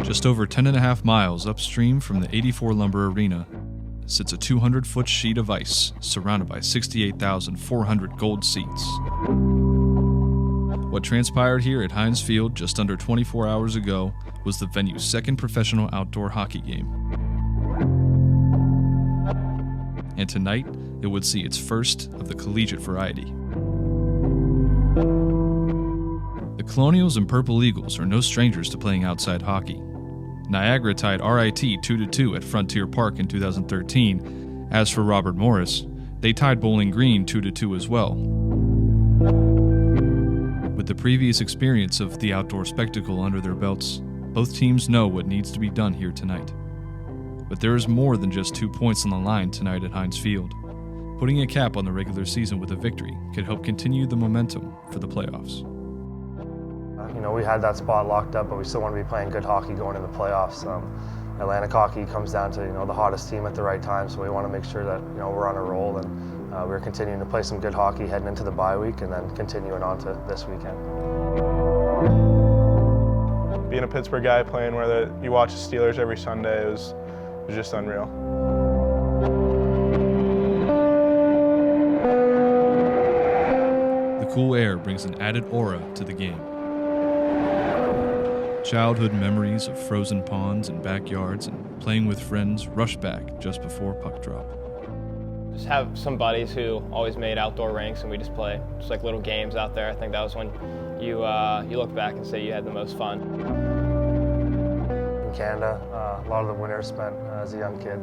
Just over 10.5 miles upstream from the 84 Lumber Arena sits a 200-foot sheet of ice surrounded by 68,400 gold seats. What transpired here at Heinz Field just under 24 hours ago was the venue's second professional outdoor hockey game. And tonight, it would see its first of the collegiate variety. The Colonials and Purple Eagles are no strangers to playing outside hockey. Niagara tied RIT 2-2 at Frontier Park in 2013. As for Robert Morris, they tied Bowling Green 2-2 as well. With the previous experience of the outdoor spectacle under their belts, both teams know what needs to be done here tonight. But there is more than just 2 points on the line tonight at Heinz Field. Putting a cap on the regular season with a victory could help continue the momentum for the playoffs. We had that spot locked up, but we still want to be playing good hockey going into the playoffs. Atlantic hockey comes down to the hottest team at the right time, so we want to make sure that we're on a roll, and we're continuing to play some good hockey heading into the bye week, and then continuing on to this weekend. Being a Pittsburgh guy playing where you watch the Steelers every Sunday, it was just unreal. The cool air brings an added aura to the game. Childhood memories of frozen ponds and backyards and playing with friends rush back just before puck drop. Just have some buddies who always made outdoor rinks, and we just play just like little games out there. I think that was when you look back and say you had the most fun. In Canada, a lot of the winters spent as a young kid,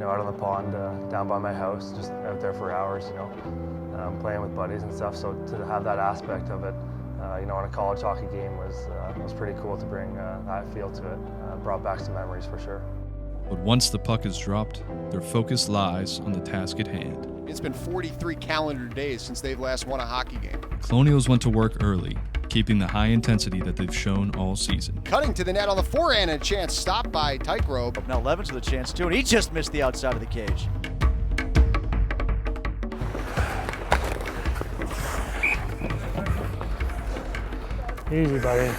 out on the pond down by my house, just out there for hours, playing with buddies and stuff. So to have that aspect of it, on a college hockey game was pretty cool to bring that feel to it. Brought back some memories for sure. But once the puck is dropped, their focus lies on the task at hand. It's been 43 calendar days since they've last won a hockey game. Colonials went to work early, keeping the high intensity that they've shown all season. Cutting to the net on the forehand, and a chance stopped by Tykerobe. Now Levin's with a chance too, and he just missed the outside of the cage. Easy, buddy.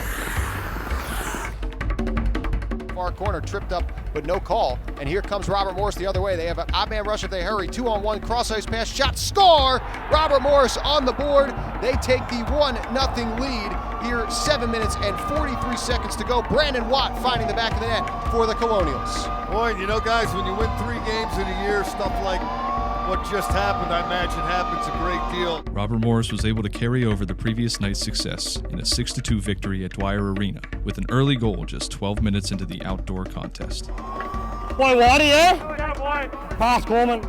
Far corner, tripped up, but no call. And here comes Robert Morris the other way. They have an odd man rush if they hurry. 2-on-1, cross-ice pass, shot, score! Robert Morris on the board. They take the 1-0 lead here, 7 minutes and 43 seconds to go. Brandon Watt finding the back of the net for the Colonials. Boy, guys, when you win 3 games in a year, stuff like what just happened, I imagine, happens a great deal. Robert Morris was able to carry over the previous night's success in a 6-2 victory at Dwyer Arena with an early goal just 12 minutes into the outdoor contest. Boy, Waddy, Pass, Coleman.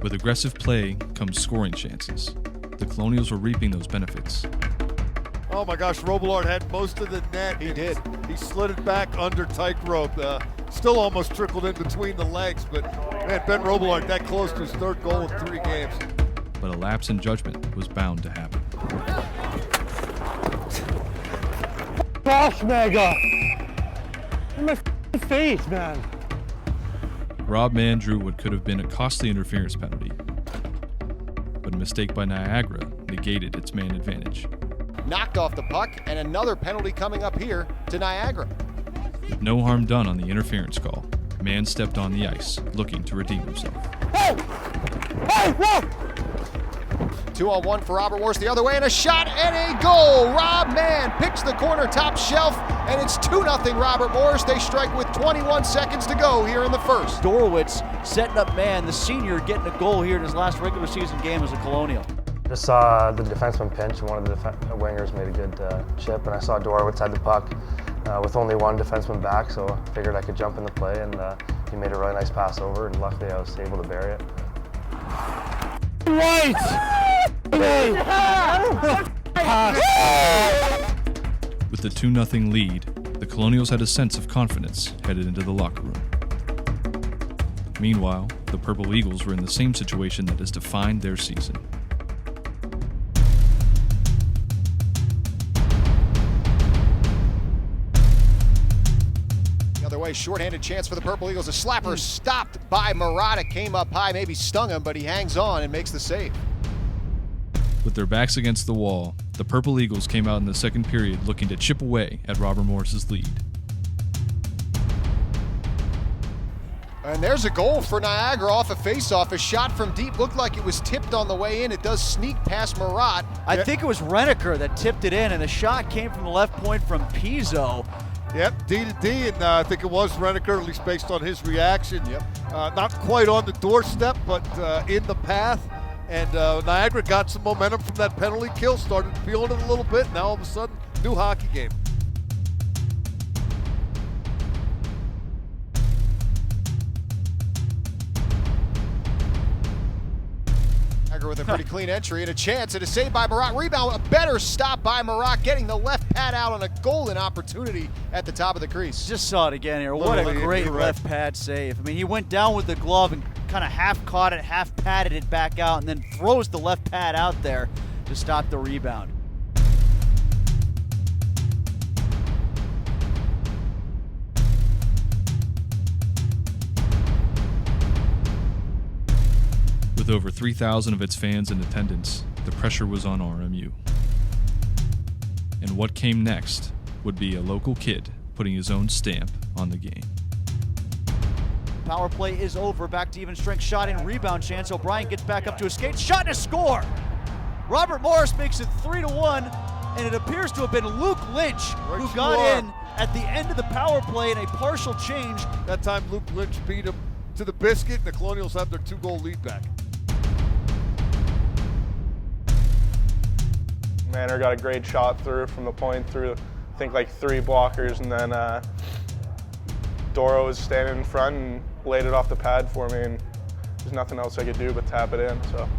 With aggressive play comes scoring chances. The Colonials were reaping those benefits. Oh my gosh, Robillard had most of the net. He did. He slid it back under Tykerobe. Still almost trickled in between the legs, but man, Ben Robillard that close to his 3rd goal in 3 games. But a lapse in judgment was bound to happen. Gosh, Mega! In my face, man. Rob Mann drew what could have been a costly interference penalty, but a mistake by Niagara negated its man advantage. Knocked off the puck, and another penalty coming up here to Niagara. With no harm done on the interference call, Mann stepped on the ice, looking to redeem himself. Hey! Hey, whoa! 2-on-1 for Robert Morris the other way, and a shot and a goal. Rob Mann picks the corner top shelf, and it's 2-0 Robert Morris. They strike with 21 seconds to go here in the first. Dorowitz setting up Mann, the senior, getting a goal here in his last regular season game as a Colonial. Just saw the defenseman pinch, and one of the wingers made a good chip, and I saw Dorowitz had the puck with only one defenseman back, so I figured I could jump in the play, and he made a really nice pass over, and luckily I was able to bury it. Right! With the 2-0 lead, the Colonials had a sense of confidence headed into the locker room. Meanwhile, the Purple Eagles were in the same situation that has defined their season. Way, shorthanded chance for the Purple Eagles. A slapper stopped by Murata, came up high, maybe stung him, but he hangs on and makes the save. With their backs against the wall, the Purple Eagles came out in the second period looking to chip away at Robert Morris's lead. And there's a goal for Niagara off a faceoff. A shot from deep looked like it was tipped on the way in. It does sneak past Marat. I think it was Reneker that tipped it in, and the shot came from the left point from Pizzo. Yep, D to D, and I think it was Reneker, at least based on his reaction. Yep. Not quite on the doorstep, but in the path. And Niagara got some momentum from that penalty kill, started feeling it a little bit. Now all of a sudden, new hockey game. With a pretty clean entry and a chance, and a save by Marat. Rebound, a better stop by Marat, getting the left pad out on a golden opportunity at the top of the crease. Just saw it again here. What a great left pad save. I mean, he went down with the glove and kind of half caught it, half patted it back out, and then throws the left pad out there to stop the rebound. With over 3,000 of its fans in attendance, the pressure was on RMU. And what came next would be a local kid putting his own stamp on the game. Power play is over. Back to even strength shot and rebound chance. O'Brien gets back up to his skate. Shot and a score! Robert Morris makes it 3-1, and it appears to have been Luke Lynch who got in at the end of the power play in a partial change. That time Luke Lynch beat him to the biscuit, and the Colonials have their 2-goal lead back. Manor got a great shot through from the point through, I think, like 3 blockers, and then Doro was standing in front and laid it off the pad for me, and there's nothing else I could do but tap it in. So,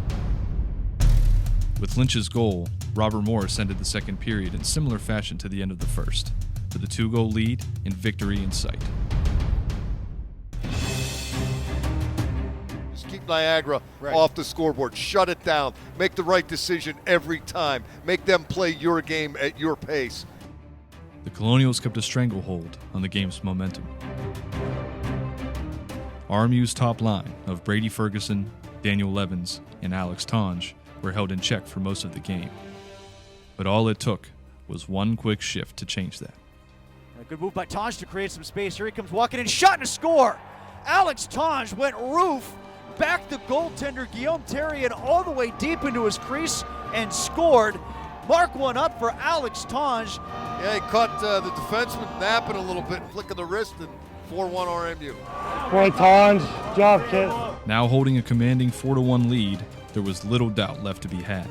with Lynch's goal, Robert Morris ended the second period in similar fashion to the end of the first, with a 2-goal lead and victory in sight. Keep Niagara off the scoreboard. Shut it down. Make the right decision every time. Make them play your game at your pace. The Colonials kept a stranglehold on the game's momentum. RMU's top line of Brady Ferguson, Daniel Levins, and Alex Tonge were held in check for most of the game. But all it took was one quick shift to change that. A good move by Tonge to create some space. Here he comes walking in. Shot and a score! Alex Tonge went roof. Back the goaltender Guillaume Terrien all the way deep into his crease and scored. Mark one up for Alex Tonge. Yeah, he caught the defenseman napping a little bit, flicking the wrist, and 4-1 RMU. Boy, Tonge, job, kid. Now holding a commanding 4-1 lead, there was little doubt left to be had.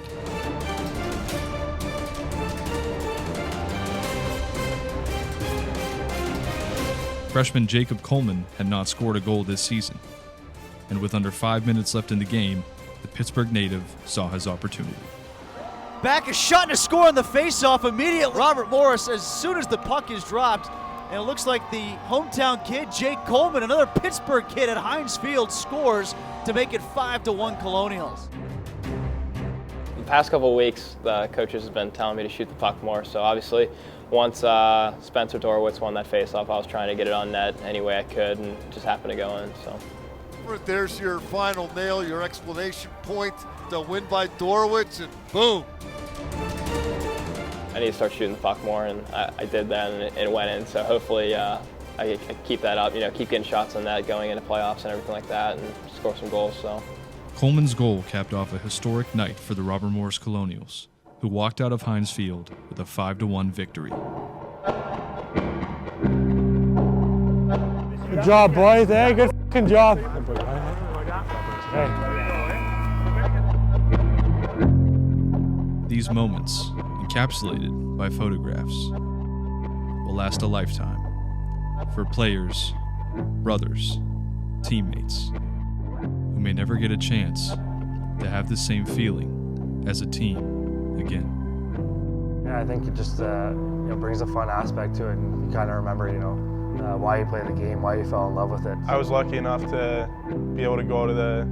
Freshman Jacob Coleman had not scored a goal this season. And with under 5 minutes left in the game, the Pittsburgh native saw his opportunity. Back a shot and a score on the faceoff immediately. Robert Morris, as soon as the puck is dropped, and it looks like the hometown kid, Jake Coleman, another Pittsburgh kid at Heinz Field, scores to make it 5-1 Colonials. The past couple of weeks, the coaches have been telling me to shoot the puck more, so obviously once Spencer Dorowitz won that faceoff, I was trying to get it on net any way I could, and it just happened to go in. So. There's your final nail, your explanation point. The win by Dorowitz, and boom. I need to start shooting the puck more, and I did that, and it went in. So hopefully I keep that up, keep getting shots on that going into playoffs and everything like that, and score some goals. So. Coleman's goal capped off a historic night for the Robert Morris Colonials, who walked out of Heinz Field with a 5-1 victory. Good job, boys. Hey, good fucking job. Hey. These moments, encapsulated by photographs, will last a lifetime for players, brothers, teammates, who may never get a chance to have the same feeling as a team again. Yeah, I think it just brings a fun aspect to it, and you kind of remember, why you play the game, why you fell in love with it. I was lucky enough to be able to go to the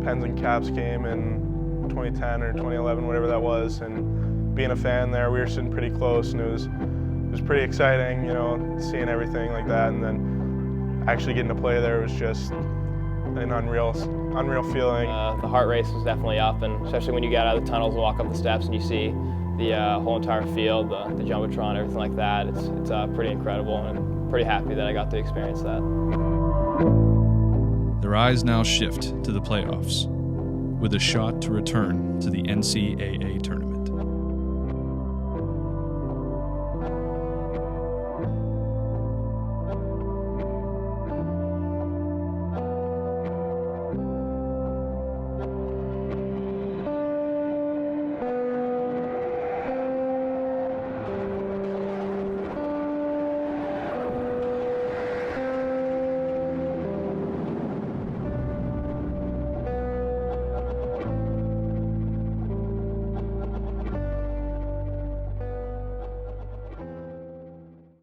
Pens and Caps game in 2010 or 2011, whatever that was, and being a fan there, we were sitting pretty close, and it was pretty exciting, seeing everything like that, and then actually getting to play there was just an unreal feeling. The heart race was definitely up, and especially when you get out of the tunnels and walk up the steps and you see the whole entire field, the Jumbotron, everything like that. It's pretty incredible, and I'm pretty happy that I got to experience that. Their eyes now shift to the playoffs, with a shot to return to the NCAA tournament.